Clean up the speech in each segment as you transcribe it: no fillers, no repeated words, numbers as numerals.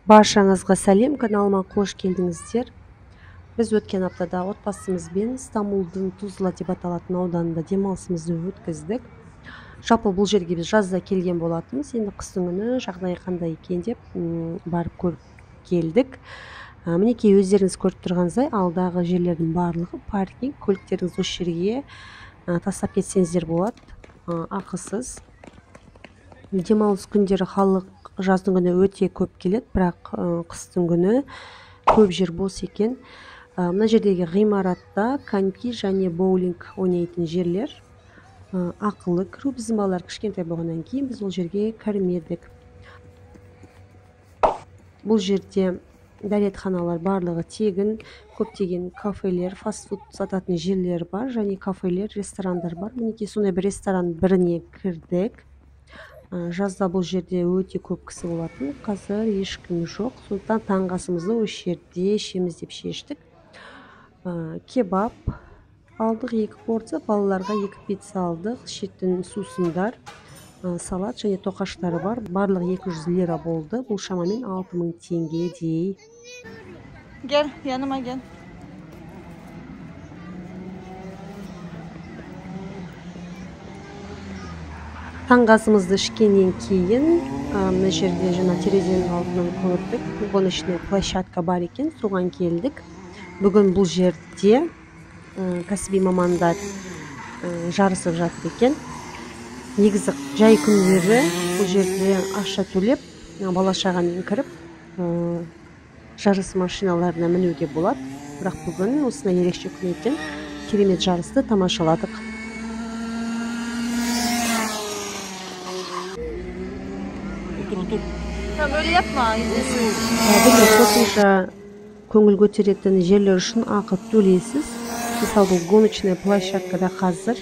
Баршаңызға сәлем, каналыма қош келдіңіздер. Біз өткен аптада отбасымызбен Стамбулдың Тузла деп аталатын ауданында демалысымызды өткіздік. Жалпы бұл жерге біз жазда келген болатынбыз. Енді қыстың күні жағдай қандай екен деп барып көріп келдік. Мінекей өздеріңіз көріп тұрғандай алдағы жерлердің барлығы паркинг, көліктеріңізді осы жерге тастап кетсеңіздер болады, ақысыз. Демалыс күндері халық жаздың күні өте көп келеді, бірақ қыстың күні көп жер бос екен. Мына жердегі ғимаратта коньки және боулинг ойнайтын жерлер. Ақылы кіру, біздің балалар кішкентай болғаннан кейін біз ол жерге кірмедік. Бұл жерде дәретханалар барлығы тегін, көптеген кафелер, фастфуд сататын жерлер бар, және кафелер, ресторандар бар. Мінекей сондай бір ресторан біріне кірдік. Жазда бұл жерде өте көп кісі болатын, қазір ешкім жоқ, сондықтан таңғы асымызды осы жерде ішеміз деп шештік. Кебаб алдық 2 порция, балаларға 2 пицца алдық, ішетін сусындар, салат және тоқаштары бар. Барлығы 200 лира болды. Бұл шамамен 6000 теңгедей. Gel yanıma gel. Tаңғы асымызды ішкеннен кейін мына жерде жаңа терезенің алдынан көрдік. Бұның ішінде площадка бар екен, соған келдік. Бүгін бұл жерде кәсіби мамандар жарысып жатыр екен. Негізі жай күндері бұл жерде ақша төлеп, бала шағамен кіріп, жарыс машиналарына мінуге болады. Бірақ бүгін осындай ерекше күн екен, керемет жарысты тамашаладық. Böyle yapma. Бұл қосымша көңіл көтеретін жерлер үшін ақы төлейсіз. Мысалы, бұл гоночная площадкада қазір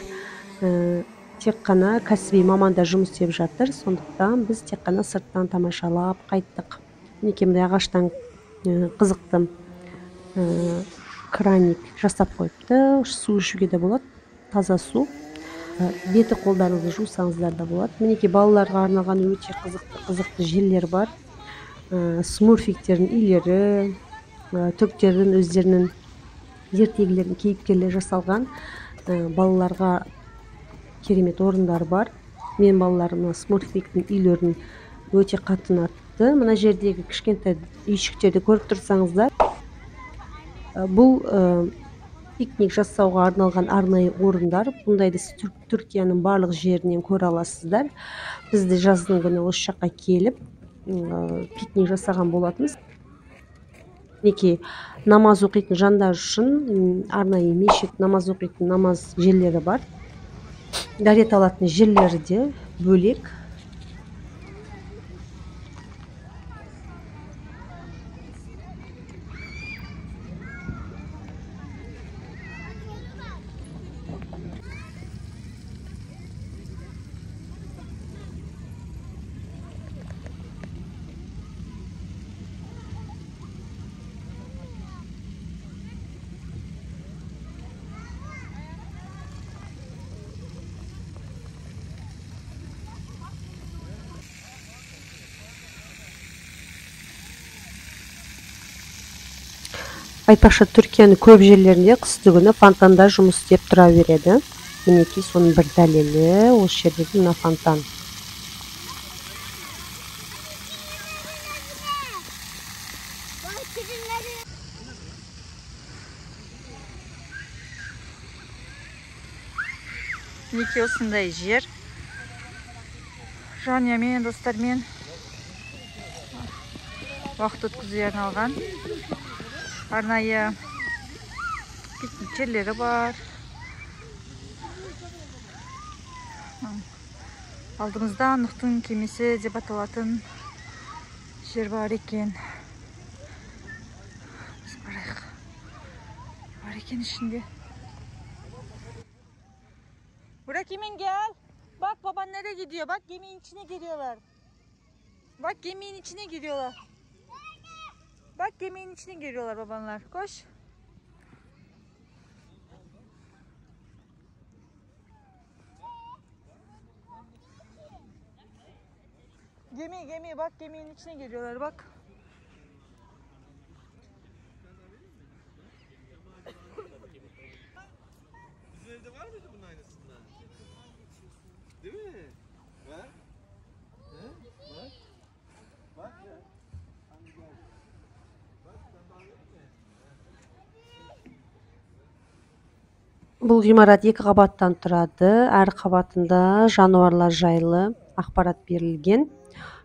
тек қана кәсіби мамандар жұмыс істеп жатыр, сондықтан біз тек қана сырттан тамашалап қайттық. Мінекей мындай ағаштан қызықты краник жасап қойыпты, су ішуге де болады, таза су. Беті қолдарыңызды жусаңыздар да болады. Мінекей балаларға арналған өте қызықты жерлер бар. Смурфиктердің үйлері, түктердің өздерінің ертегілердің кейіпкерлері жасалған балаларға керемет орындар бар. Мен балаларым смурфиктің үйлерін өте қатты ұнатты. Мына жердегі кішкентай үйшіктерді көріп тұрсаңыздар, бұл пикник жасауға арналған арнайы орындар. Бұндайды Түркияның барлық жерінен көре аласыздар. Біз де жаздың күні осы жаққа келіп пикник жасаған болатынбыз. Мінекей намаз оқитын жандар үшін арнайы мешіт, намаз оқитын намаз жерлері бар. Дәрет алатын жерлері де бөлек. Айтпақшы, Түркияның көп жерлерінде қысты күні фонтандар жұмыс істеп тұра береді. Мінекей соның бір дәлелі осы жердегі мына фонтан. Мінекей осындай жер. Жанұямен, достармен уақыт өткізуге арналған. Арнайы пикник жерлері бар. Алдымызда Нұхтың кемесі деп аталатын жер бар екен. Біз барайық. Бар екен ішінде. Bırak Emin gel. Bak baban nereye gidiyor? Bak geminin içine giriyorlar. Bak geminin içine giriyorlar. Bak geminin içine giriyorlar babanlar. Koş. Gemi bak geminin içine giriyorlar bak. Бұл ғимарат 2 қабаттан тұрады. Әр қабатында жануарлар жайлы ақпарат берілген.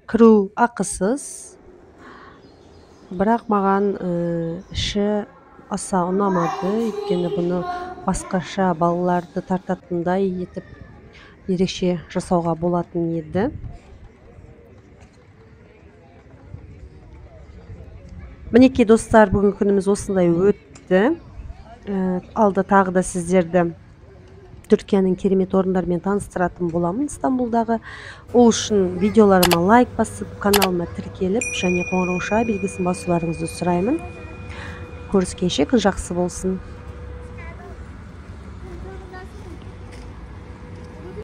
Кіру ақысыз. Бірақ маған іші аса ұнамады. Өйткені бұны басқаша балаларды тартатындай етіп ерекше жасауға болатын еді. Мінекей достар, бүгінгі күніміз осындай өтті. Алда тағы да сіздерді Түркияның керемет орындарымен таныстыратын боламын Стамбулдағы. Ол үшін видеоларыма лайк басып, каналыма тіркеліп, және қоңырау белгісін басуларыңызды сұраймын. Көріскенше күн жақсы болсын.